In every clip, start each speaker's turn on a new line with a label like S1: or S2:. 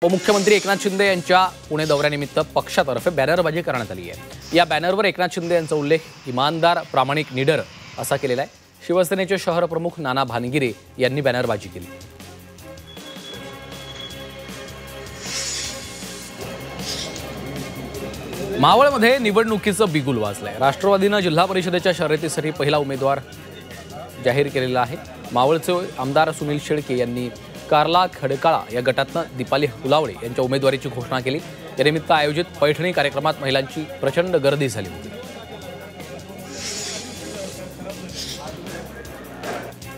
S1: उपमुख्यमंत्री एकनाथ शिंदे यांच्या पुणे दौऱ्यानिमित्त पक्षातर्फे बॅनरबाजी करण्यात आली आहे। या बॅनरवर एकनाथ शिंदे यांचा उल्लेख इमानदार, प्रामाणिक, निडर असा केलेला आहे। शिवसेनेचे शहर प्रमुख नाना भानगिरे यांनी बॅनरबाजी केली। मावळमध्ये निवडणुकीचं बिगुल वाजलंय। राष्ट्रवादीने जिल्हा परिषदेच्या शर्यतीसाठी पहिला उमेदवार जाहीर केलेला आहे। मावळचे आमदार सुनील शेळके यांनी कारला खडकाळा या गटातनं दीपाली हुलावळे यांच्या उमेदवारीची घोषणा केली। यानिमित्त आयोजित पैठणी कार्यक्रमात महिलांची प्रचंड गर्दी झाली होती।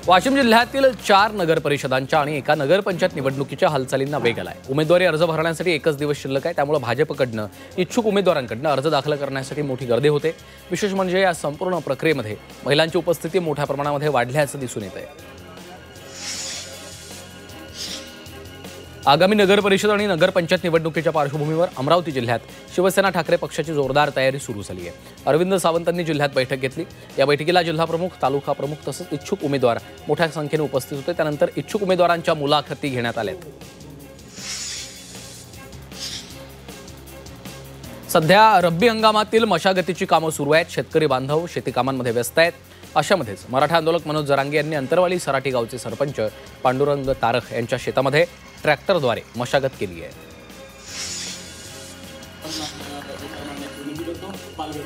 S1: वाशिम जिल्ह्यातील 4 नगर परिषदांच्या आणि एका नगरपंचायत निवडणुकीच्या हालचालींना वेग आलाय। उमेदवारी अर्ज भरण्यासाठी एकच दिवस शिल्लक आहे, त्यामुळे भाजपकडनं इच्छुक उमेदवारांकडनं अर्ज दाखल करण्यासाठी मोठी गर्दी होते। विशेष म्हणजे या संपूर्ण प्रक्रियेमध्ये महिलांची उपस्थिती मोठ्या प्रमाणामध्ये वाढल्याचं दिसून येत आहे। आगामी नगर परिषद आणि नगरपंचायत निवडणुकीच्या पार्श्वभूमीवर अमरावती जिल्ह्यात शिवसेना ठाकरे पक्षाची जोरदार तयारी सुरू झाली आहे। अरविंद सावंतांनी जिल्ह्यात बैठक घेतली। या बैठकीला जिल्हा प्रमुख, तालुका प्रमुख तसंच इच्छुक उमेदवार मोठ्या संख्येने उपस्थित होते। त्यानंतर इच्छुक उमेदवारांच्या मुलाखती घेण्यात आल्यात। सध्या रब्बी हंगामातील मशागतीची कामं सुरू आहेत। शेतकरी बांधव शेती कामांमध्ये व्यस्त आहेत। अशामध्येच मराठा आंदोलक मनोज जरांगे यांनी अंतरवाली सराटी गावचे सरपंच पांडुरंग तारख यांच्या शेतामध्ये ट्रॅक्टरद्वारे मशागत केली आहे।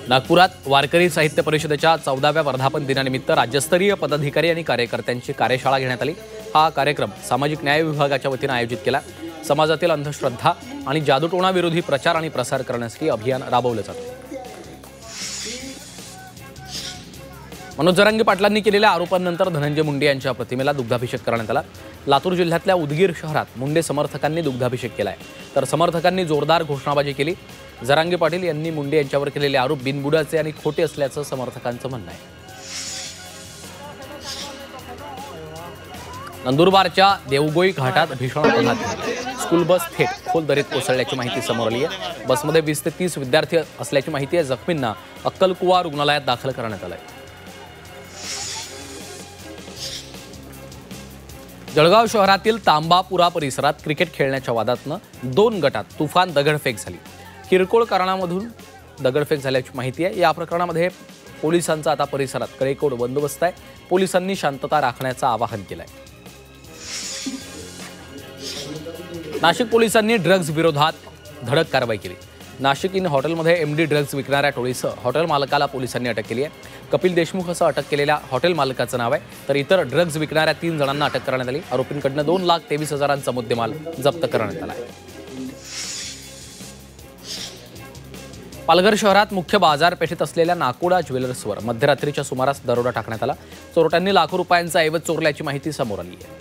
S1: नागपुरात वारकरी साहित्य परिषदेच्या 14व्या वर्धापन दिनानिमित्त राज्यस्तरीय पदाधिकारी आणि कार्यकर्त्यांची कार्यशाळा घेण्यात आली। हा कार्यक्रम सामाजिक न्याय विभागाच्या वतीने आयोजित केला। समाजातील अंधश्रद्धा आणि जादूटोणाविरोधी प्रचार आणि प्रसार करण्यासाठी अभियान राबवलं जातं। मनोज जरांगे पाटलांनी केलेल्या आरोपांनंतर धनंजय मुंडे यांच्या प्रतिमेला दुग्धाभिषेक करण्यात आला। लातूर जिल्ह्यातल्या उदगीर शहरात मुंडे समर्थकांनी दुग्धाभिषेक केलाय, तर समर्थकांनी जोरदार घोषणाबाजी केली। जरांगे पाटील यांनी मुंडे यांच्यावर केलेले आरोप बिनबुडाचे आणि खोटे असल्याचं समर्थकांचं म्हणणं आहे। नंदुरबारच्या देवगोई घाटात भीषण अपघात झाला। स्कूल बस थेट खोल दरीत कोसळल्याची माहिती समोर आली आहे। बसमध्ये 20 ते 30 विद्यार्थी असल्याची माहिती आहे। जखमींना अक्कलकुवा रुग्णालयात दाखल करण्यात आलं आहे। जळगाव शहरातील तांबापुरा परिसरात क्रिकेट खेळण्याच्या वादातनं 2 गटात तुफान दगडफेक झाली। किरकोळ कारणामधून दगडफेक झाल्याची माहिती आहे। या प्रकरणामध्ये पोलिसांचा आता परिसरात कडेकोट बंदोबस्त आहे। पोलिसांनी शांतता राखण्याचं आवाहन केलंय। नाशिक पोलिसांनी ड्रग्ज विरोधात धडक कारवाई केली। नाशिक इन हॉटेलमध्ये एमडी ड्रग्ज विकणाऱ्या टोळीसह हॉटेल मालकाला पोलिसांनी अटक केली आहे। कपिल देशमुख असं अटक केलेल्या हॉटेल मालकाचं नाव आहे, तर इतर ड्रग्ज विकणाऱ्या 3 जणांना अटक करण्यात आली। आरोपींकडनं 2,23,000चा मुद्देमाल जप्त करण्यात आला आहे। पालघर शहरात मुख्य बाजारपेठेत असलेल्या नाकोडा ज्वेलर्सवर मध्यरात्रीच्या सुमारास दरोडा टाकण्यात आला। चोरट्यांनी लाखो रुपयांचा ऐवज चोरल्याची माहिती समोर आली आहे।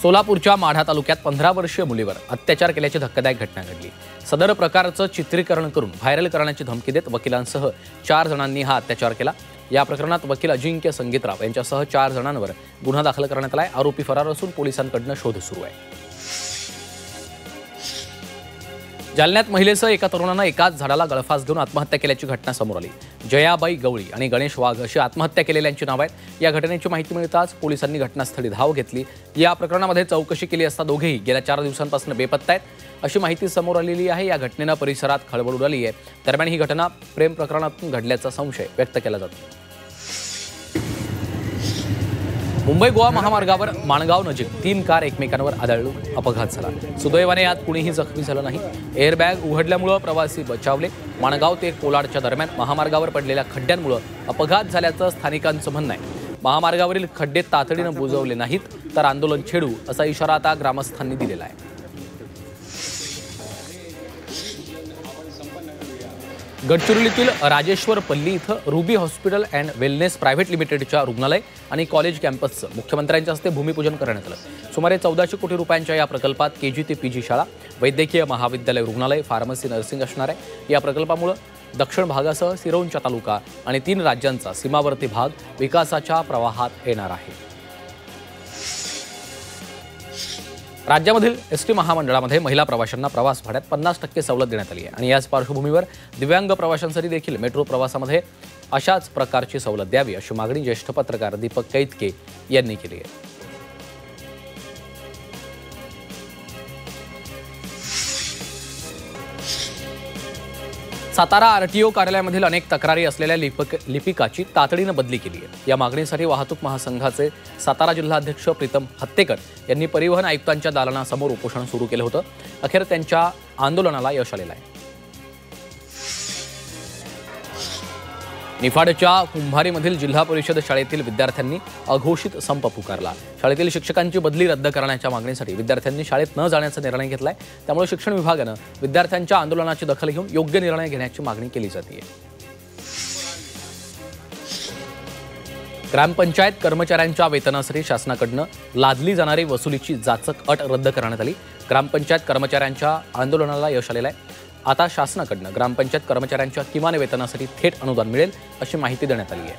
S1: सोलापूरच्या माढा तालुक्यात 15 वर्षीय मुलीवर अत्याचार केल्याची धक्कादायक घटना घडली। सदर प्रकारचं चित्रीकरण करून व्हायरल करण्याची धमकी देत वकिलांसह 4 जणांनी हा अत्याचार केला। या प्रकरणात वकील अजिंक्य संगीतराव यांच्यासह 4 जणांवर गुन्हा दाखल करण्यात आलाय। आरोपी फरार असून पोलिसांकडून शोध सुरू आहे। जालन्यात महिलेसह एका तरुणानं एकाच झाडाला गळफास घेऊन आत्महत्या केल्याची घटना समोर आली। जयाबाई गवळी आणि गणेश वाघ अशी आत्महत्या केलेल्यांची नाव आहेत। या घटनेची माहिती मिळताच पोलिसांनी घटनास्थळी धाव घेतली। या प्रकरणामध्ये चौकशी केली असता दोघेही गेल्या 4 दिवसांपासून बेपत्ता आहेत अशी माहिती समोर आलेली आहे। या घटनेनं परिसरात खळबळ उडाली आहे। दरम्यान ही घटना प्रेम प्रकरणातून घडल्याचा संशय व्यक्त केला जातो। मुंबई गोवा महामार्गावर माणगाव नजीक 3 कार एकमेकांवर आदळून अपघात झाला। सुदैवाने यात कुणीही जखमी झालं नाही। एअरबॅग उघडल्यामुळे प्रवासी बचावले। माणगाव ते कोलाडच्या दरम्यान महामार्गावर पडलेल्या खड्ड्यांमुळे अपघात झाल्याचं स्थानिकांचं म्हणणं आहे। महामार्गावरील खड्डे तातडीनं बुजवले नाहीत तर आंदोलन छेडू असा इशारा आता ग्रामस्थांनी दिलेला आहे। गडचिरोलीतील राजेश्वर पल्ली इथं ruby hospital and wellness private लिमिटेडच्या रुग्णालय आणि कॉलेज कॅम्पसचं मुख्यमंत्र्यांच्या हस्ते भूमिपूजन करण्यात आलं। सुमारे 1400 कोटी रुपयांच्या या प्रकल्पात केजी ते पीजी शाळा, वैद्यकीय महाविद्यालय, रुग्णालय, फार्मसी, नर्सिंग असणार आहे। या प्रकल्पामुळे दक्षिण भागासह सिरोंचा तालुका आणि 3 राज्यांचा सीमावर्ती भाग विकासाच्या प्रवाहात येणार आहे। राज्यामधील एसटी महामंडळामध्ये महिला प्रवाशांना प्रवास भाड्यात 50% सवलत देण्यात आली आहे आणि याच पार्श्वभूमीवर दिव्यांग प्रवाशांसाठी देखील मेट्रो प्रवासामध्ये अशाच प्रकारची सवलत द्यावी अशी मागणी ज्येष्ठ पत्रकार दीपक कैतके यांनी केली आहे। सातारा आरटीओ कार्यालयामधील अनेक तक्रारी असलेल्या लिपिकाची तातडीनं बदली केली आहे। या मागणीसाठी वाहतूक महासंघाचे सातारा जिल्हाध्यक्ष प्रीतम हत्तेकर यांनी परिवहन आयुक्तांच्या दालनासमोर उपोषण सुरू केलं होतं। अखेर त्यांच्या आंदोलनाला यश आलेलं आहे। निफाडच्या कुंभारीमधील जिल्हा परिषद शाळेतील विद्यार्थ्यांनी अघोषित संप पुकारला। शाळेतील शिक्षकांची बदली रद्द करण्याच्या मागणीसाठी विद्यार्थ्यांनी शाळेत न जाण्याचा निर्णय घेतलाय। त्यामुळे शिक्षण विभागानं विद्यार्थ्यांच्या आंदोलनाची दखल घेऊन योग्य निर्णय घेण्याची मागणी केली जाते। ग्रामपंचायत कर्मचाऱ्यांच्या वेतनासाठी शासनाकडून लादली जाणारी वसुलीची जाचक अट रद्द करण्यात आली। ग्रामपंचायत कर्मचाऱ्यांच्या आंदोलनाला यश आलेलं आहे। आता शासनाकडून ग्रामपंचायत कर्मचाऱ्यांच्या किमान वेतनासाठी थेट अनुदान मिळेल अशी माहिती देण्यात आली आहे।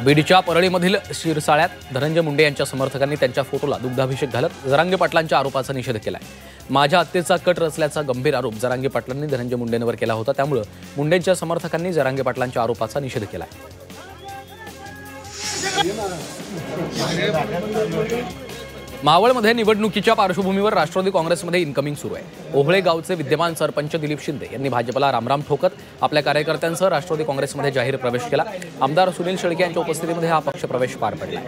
S1: बीडच्या परळीमधील शिरसाळ्यात धनंजय मुंडे यांच्या समर्थकांनी त्यांच्या फोटोला दुग्धाभिषेक घालत जरांगे पाटलांच्या आरोपाचा निषेध केलाय। माझ्या हत्येचा कट रचल्याचा गंभीर आरोप जरांगे पाटलांनी धनंजय मुंडेंवर केला होता। त्यामुळे मुंडेंच्या समर्थकांनी जरांगे पाटलांच्या आरोपाचा निषेध केलाय। मावळमध्ये निवडणुकीच्या पार्श्वभूमीवर राष्ट्रवादी काँग्रेसमध्ये इनकमिंग सुरू आहे। ओहळे गावचे विद्यमान सरपंच दिलीप शिंदे यांनी भाजपला रामराम ठोकत आपल्या कार्यकर्त्यांसह राष्ट्रवादी काँग्रेसमध्ये जाहीर प्रवेश केला। आमदार सुनील शेळके यांच्या उपस्थितीमध्ये हा पक्ष प्रवेश पार पडला।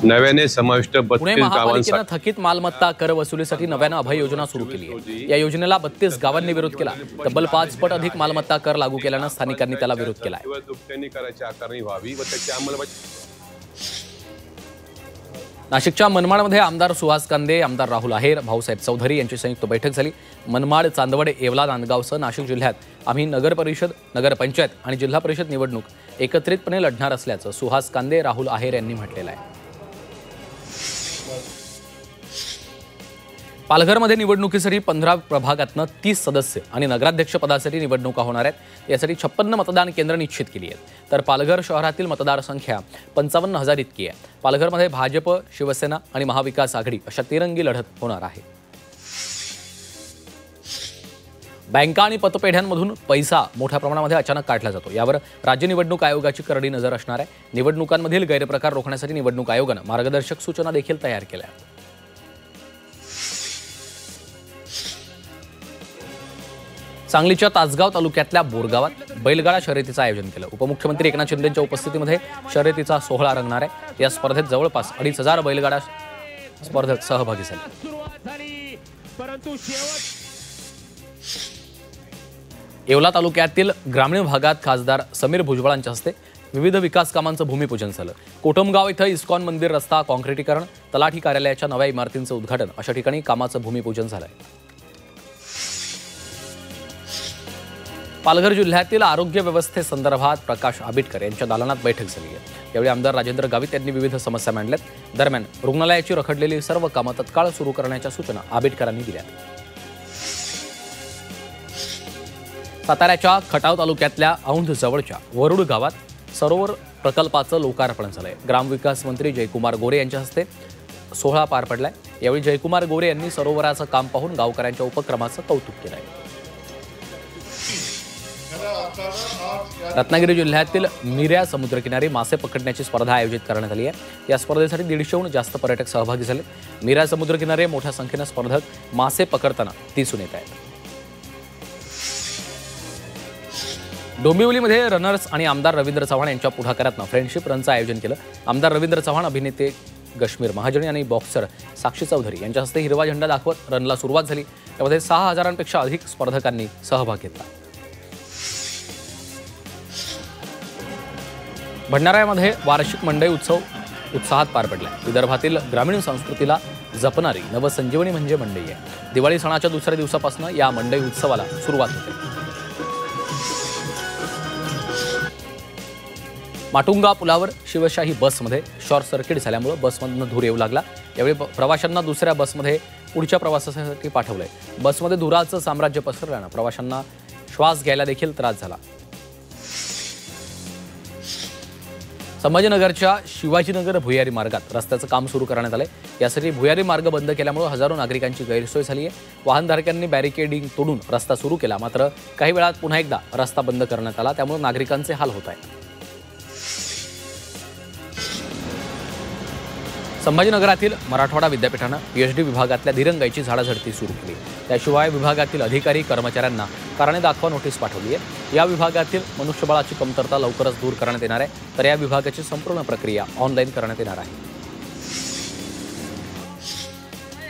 S2: नव्याने समाविष्ट
S1: पुणे महापालिकेनं थकीत मालमत्ता कर वसुलीसाठी नव्यानं अभय योजना सुरू केली आहे। या योजनेला 32 गावांनी विरोध केला। तब्बल 5 पट अधिक मालमत्ता कर लागू केल्यानं स्थानिकांनी त्याला विरोध केला। नाशिकच्या मनमाडमध्ये आमदार सुहास कांदे, आमदार राहुल आहेर, भाऊसाहेब चौधरी यांची संयुक्त बैठक झाली। मनमाड, चांदवड, येवला, नांदगावसह नाशिक जिल्ह्यात आम्ही नगर परिषद, नगरपंचायत आणि जिल्हा परिषद निवडणूक एकत्रितपणे लढणार असल्याचं सुहास कांदे, राहुल आहेर यांनी म्हटलेलं आहे। पालघरमध्ये निवडणुकीसाठी 15 प्रभागातनं 30 सदस्य आणि नगराध्यक्ष पदासाठी निवडणुका होणार आहेत। यासाठी 56 मतदान केंद्र निश्चित केली आहेत। तर पालघर शहरातील मतदार संख्या 55,000 इतकी आहे। पालघरमध्ये भाजप, शिवसेना आणि महाविकास आघाडी अशा तिरंगी लढत होणार आहे। बँका आणि पतपेढ्यांमधून पैसा मोठ्या प्रमाणामध्ये अचानक काढला जातो। यावर राज्य निवडणूक आयोगाची करडी नजर असणार आहे। निवडणुकांमधील गैरप्रकार रोखण्यासाठी निवडणूक आयोगानं मार्गदर्शक सूचना देखील तयार केल्या आहेत। सांगलीच्या तासगाव तालुक्यातल्या बोरगावात बैलगाडा शर्यतीचं आयोजन केलं। उपमुख्यमंत्री एकनाथ शिंदेंच्या उपस्थितीमध्ये शर्यतीचा सोहळा रंगणार आहे। या स्पर्धेत जवळपास 2,500 बैलगाडा स्पर्धक सहभागी झाले। येवला तालुक्यातील ग्रामीण भागात खासदार समीर भुजबळांच्या हस्ते विविध विकास कामांचं भूमिपूजन झालं। कोटमगाव इथं इस्कॉन मंदिर रस्ता काँक्रिटीकरण, तलाठी कार्यालयाच्या नव्या इमारतींचं उद्घाटन अशा ठिकाणी कामाचं भूमिपूजन झालंय। पालघर जिल्ह्यातील आरोग्य व्यवस्थेसंदर्भात प्रकाश आबिटकर यांच्या दालनात बैठक झाली आहे। यावेळी आमदार राजेंद्र गावित यांनी विविध समस्या मांडल्यात। दरम्यान रुग्णालयाची रखडलेली सर्व कामं तत्काळ सुरू करण्याच्या सूचना आबिटकरांनी दिल्या। साताऱ्याच्या खटाव तालुक्यातल्या औंध जवळच्या वरुड गावात सरोवर प्रकल्पाचं लोकार्पण झालंय। ग्रामविकास मंत्री जयकुमार गोरे यांच्या हस्ते सोहळा पार पडलाय। यावेळी जयकुमार गोरे यांनी सरोवराचं काम पाहून गावकऱ्यांच्या उपक्रमाचं कौतुक केलंय। रत्नागिरी जिल्ह्यातील मिऱ्या समुद्रकिनारी मासे पकडण्याची स्पर्धा आयोजित करण्यात आली आहे। या स्पर्धेसाठी 150हून जास्त पर्यटक सहभागी झाले। मिऱ्या समुद्रकिनारी मोठ्या संख्येनं स्पर्धक मासे पकडताना दिसून येत आहेत। डोंबिवलीमध्ये रनर्स आणि आमदार रवींद्र चव्हाण यांच्या पुढाकारातनं फ्रेंडशिप रनचं आयोजन केलं। आमदार रवींद्र चव्हाण, अभिनेते गश्मीर महाजनी आणि बॉक्सर साक्षी चौधरी यांच्या हस्ते हिरवा झेंडा दाखवत रनला सुरुवात झाली। त्यामध्ये 6,000पेक्षा अधिक स्पर्धकांनी सहभाग घेतला। भंडाऱ्यामध्ये वार्षिक मंडई उत्सव उत्साहात पार पडला। विदर्भातील ग्रामीण संस्कृतीला जपणारी नवसंजीवनी म्हणजे मंडई आहे। दिवाळी सणाच्या दुसऱ्या दिवसापासून या मंडई उत्सवाला सुरुवात होते। माटुंगा पुलावर शिवशाही बसमध्ये शॉर्ट सर्किट झाल्यामुळे बसमधून धूर येऊ लागला। यावेळी प्रवाशांना दुसऱ्या बसमध्ये पुढच्या प्रवासासाठी पाठवलंय। बसमध्ये धुराचं साम्राज्य पसरल्यानं प्रवाशांना श्वास घ्यायला देखील त्रास झाला। संभाजीनगरच्या शिवाजीनगर भुयारी मार्गात रस्त्याचं काम सुरू करण्यात आलंय। यासाठी भुयारी मार्ग बंद केल्यामुळे हजारो नागरिकांची गैरसोय झाली आहे। वाहनधारकांनी बॅरिकेडिंग तोडून रस्ता सुरू केला, मात्र काही वेळात पुन्हा एकदा रस्ता बंद करण्यात आला। त्यामुळे नागरिकांचे हाल होत आहेत। संभाजीनगरातील मराठवाडा विद्यापीठानं PhD विभागातल्या दिरंगाईची झाडाझडती सुरू केली। त्याशिवाय विभागातील अधिकारी कर्मचाऱ्यांना कारणे दाखवा नोटीस पाठवली आहे। या विभागातील मनुष्यबळाची कमतरता लवकरच दूर करण्यात येणार आहे, तर या विभागाची संपूर्ण प्रक्रिया ऑनलाईन करण्यात येणार आहे।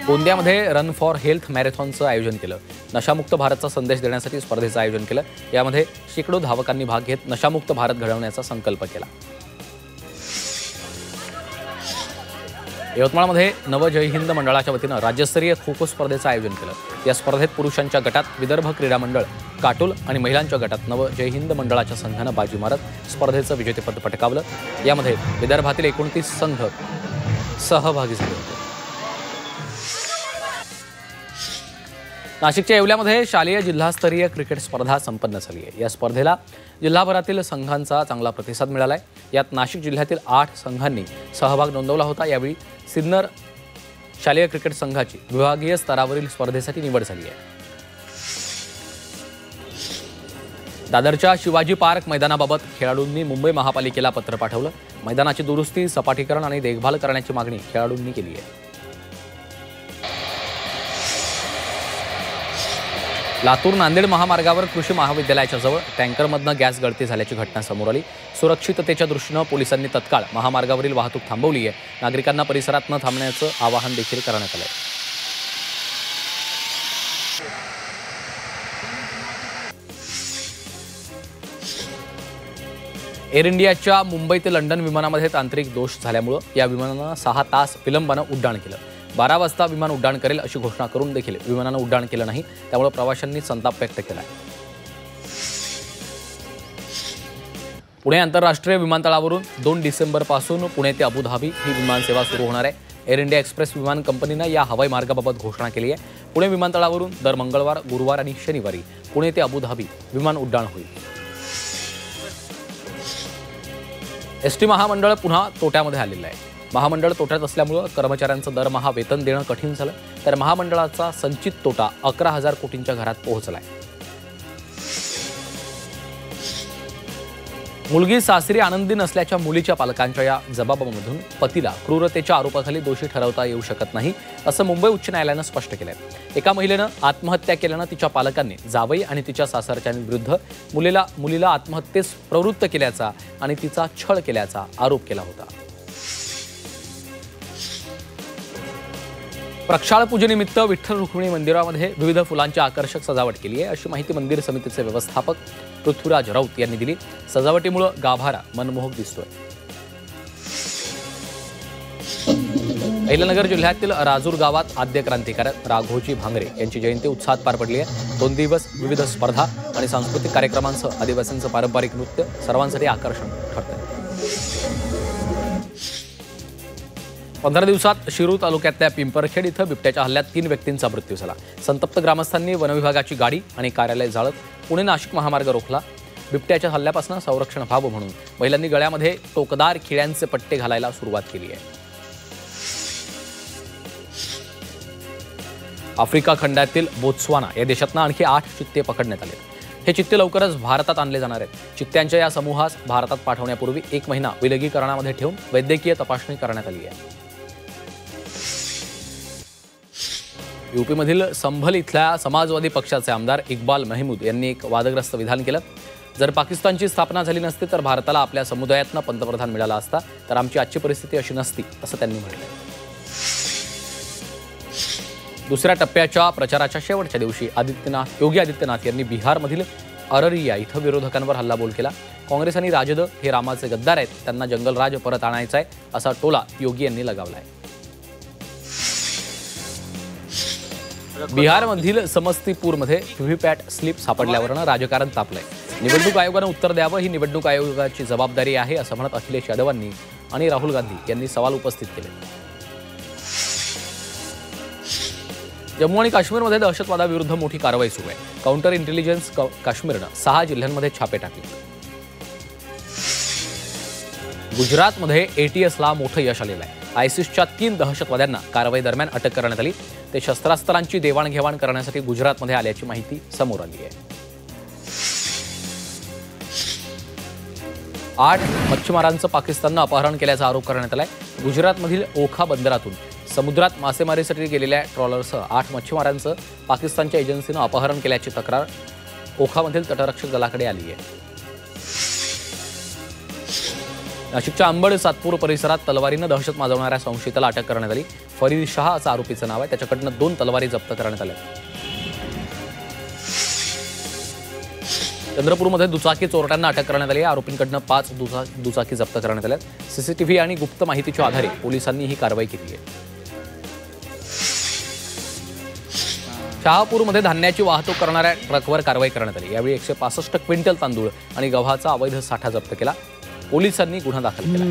S1: गोंदियामध्ये रन फॉर हेल्थ मॅरेथॉनचं आयोजन केलं। नशामुक्त भारतचा संदेश देण्यासाठी स्पर्धेचं आयोजन केलं। यामध्ये शेकडो धावकांनी भाग घेत नशामुक्त भारत घडवण्याचा संकल्प केला। यवतमाळमध्ये नव जय हिंद मंडळाच्या वतीनं राज्यस्तरीय खो खो स्पर्धेचं आयोजन केलं। या स्पर्धेत पुरुषांच्या गटात विदर्भ क्रीडा मंडळ काटोल आणि महिलांच्या गटात नव जय हिंद मंडळाच्या संघानं बाजी मारत स्पर्धेचं विजेतेपद पटकावलं। यामध्ये विदर्भातील 29 संघ सहभागी झाले होते। नाशिकच्या येवल्यामध्ये शालेय जिल्हास्तरीय क्रिकेट स्पर्धा संपन्न झाली आहे। या स्पर्धेला जिल्हाभरातील संघांचा चांगला प्रतिसाद मिळाला आहे। यात नाशिक जिल्ह्यातील 8 संघांनी सहभाग नोंदवला होता। यावेळी सिन्नर शालेय क्रिकेट संघाची विभागीय स्तरावरील स्पर्धेसाठी निवड झाली आहे। दादरच्या शिवाजी पार्क मैदानाबाबत खेळाडूंनी मुंबई महापालिकेला पत्र पाठवलं। मैदानाची दुरुस्ती, सपाटीकरण आणि देखभाल करण्याची मागणी खेळाडूंनी केली आहे। लातूर नांदेड महामार्गावर कृषी महाविद्यालयाच्या जवळ टँकरमधनं गॅस गळती झाल्याची घटना समोर आली। सुरक्षिततेच्या दृष्टीनं पोलिसांनी तत्काळ महामार्गावरील वाहतूक थांबवली आहे। नागरिकांना परिसरात न थांबण्याचं आवाहन देखील करण्यात आलं आहे। एअर इंडियाच्या मुंबई ते लंडन विमानामध्ये तांत्रिक दोष झाल्यामुळे या विमानानं 6 तास विलंबानं उड्डाण केलं। 12 वाजता विमान उड्डाण करेल अशी घोषणा करून देखील विमानानं उड्डाण केलं नाही। त्यामुळे प्रवाशांनी संताप व्यक्त केला आहे। पुणे आंतरराष्ट्रीय विमानतळावरून 2 डिसेंबरपासून पुणे ते अबुधाबी ही विमानसेवा सुरू होणार आहे। एअर इंडिया एक्सप्रेस विमान कंपनीनं या हवाई मार्गाबाबत घोषणा केली आहे। पुणे विमानतळावरून दर मंगळवार, गुरुवार आणि शनिवारी पुणे ते अबुधाबी विमान उड्डाण होईल। एसटी महामंडळ पुन्हा तोट्यामध्ये आलेलं आहे। महामंडळ तोट्यात असल्यामुळे कर्मचाऱ्यांचं दरमहा वेतन देणं कठीण झालं, तर महामंडळाचा संचित तोटा 11,000 कोटींच्या घरात पोहोचलाय। मुलगी सासरी आनंदी नसल्याच्या मुलीच्या पालकांच्या या जबाबामधून पतीला क्रूरतेच्या आरोपाखाली दोषी ठरवता येऊ शकत नाही, असं मुंबई उच्च न्यायालयानं स्पष्ट केलंय। एका महिलेनं आत्महत्या केल्यानं तिच्या पालकांनी जावई आणि तिच्या सासरच्यांविरुद्ध मुलीला आत्महत्येस प्रवृत्त केल्याचा आणि तिचा छळ केल्याचा आरोप केला होता। प्रक्षाळ पूजेनिमित्त विठ्ठल रुक्मिणी मंदिरामध्ये विविध फुलांची आकर्षक सजावट केली आहे, अशी माहिती मंदिर समितीचे व्यवस्थापक पृथ्वीराज राऊत यांनी दिली। सजावटीमुळे गाभारा मनमोहक दिसतोय। अहिल्यानगर जिल्ह्यातील राजूर गावात आद्य क्रांतिकारक राघोजी भांगरे यांची जयंती उत्साहात पार पडली आहे। 2 दिवस विविध स्पर्धा आणि सांस्कृतिक कार्यक्रमांसह आदिवासींचं पारंपरिक नृत्य सर्वांसाठी आकर्षण ठरतंय। 15 दिवसात शिरूर तालुक्यातल्या पिंपरखेड इथं बिबट्याच्या हल्ल्यात 3 व्यक्तींचा मृत्यू झाला। संतप्त ग्रामस्थांनी वनविभागाची गाडी आणि कार्यालय जाळत पुणे नाशिक महामार्ग रोखला। बिबट्याच्या हल्ल्यापासून संरक्षण व्हावं म्हणून महिलांनी गळ्यामध्ये टोकदार खिळ्यांचे पट्टे घालायला सुरुवात केली आहे। आफ्रिका खंडातील बोत्सवाना या देशातनं आणखी 8 चित्ते पकडण्यात आले। हे चित्ते लवकरच भारतात आणले जाणार आहेत। चित्त्यांच्या या समूहास भारतात पाठवण्यापूर्वी 1 महिना विलगीकरणामध्ये ठेवून वैद्यकीय तपासणी करण्यात आली आहे। यूपीमधील संभल इथल्या समाजवादी पक्षाचे आमदार इक्बाल महमूद यांनी एक वादग्रस्त विधान केलं। जर पाकिस्तानची स्थापना झाली नसती तर भारताला आपल्या समुदायातनं पंतप्रधान मिळाला असता, तर आमची आजची परिस्थिती अशी नसती, असं त्यांनी म्हटलं। दुसऱ्या टप्प्याच्या प्रचाराच्या शेवटच्या दिवशी योगी आदित्यनाथ यांनी बिहारमधील अररिया इथं विरोधकांवर हल्लाबोल केला। काँग्रेस आणि राजद हे रामाचे गद्दार आहेत, त्यांना जंगलराज परत आणायचा आहे, असा टोला योगी यांनी लगावला आहे। बिहारमधील समस्तीपूरमध्ये व्हीव्हीपॅट स्लिप सापडल्यावरनं राजकारण तापलंय। निवडणूक आयोगानं उत्तर द्यावं, ही निवडणूक आयोगाची जबाबदारी आहे, असं म्हणत अखिलेश यादवांनी आणि राहुल गांधी यांनी सवाल उपस्थित केले। जम्मू आणि काश्मीरमध्ये दहशतवादाविरुद्ध मोठी कारवाई सुरू आहे। काउंटर इंटेलिजन्स काश्मीरनं 6 जिल्ह्यांमध्ये छापे टाकले। गुजरातमध्ये एटीएसला मोठं यश आलेलं आहे। आयसिसच्या 3 दहशतवाद्यांना कारवाई दरम्यान अटक करण्यात आली। ते शस्त्रास्त्रांची देवाणघेवाण करण्यासाठी गुजरातमध्ये आल्याची माहिती समोर आली आहे। 8 मच्छीमारांचं पाकिस्ताननं अपहरण केल्याचा आरोप करण्यात आलाय. गुजरातमधील ओखा बंदरातून समुद्रात मासेमारीसाठी गेलेल्या ट्रॉलरसह 8 मच्छीमारांचं पाकिस्तानच्या एजन्सीनं अपहरण केल्याची तक्रार ओखामधील तटरक्षक दलाकडे आली आहे. नाशिकच्या अंबड सातपूर परिसरात तलवारीनं दहशत माजवणाऱ्या संशयिताला अटक करण्यात आली. फरीद शहा असं आरोपीचं नाव आहे. त्याच्याकडनं 2 तलवारी जप्त करण्यात आल्या. चंद्रपूरमध्ये दुचाकी चोरट्यांना अटक करण्यात आली. आरोपींकडनं 5 दुचाकी जप्त करण्यात आल्या. सीसीटीव्ही आणि गुप्त माहितीच्या आधारे पोलिसांनी ही कारवाई केली आहे. शहापूरमध्ये धान्याची वाहतूक करणाऱ्या ट्रकवर कारवाई करण्यात आली. यावेळी 165 क्विंटल तांदूळ आणि गव्हाचा अवैध साठा जप्त केला. पोलिसांनी गुन्हा दाखल केला.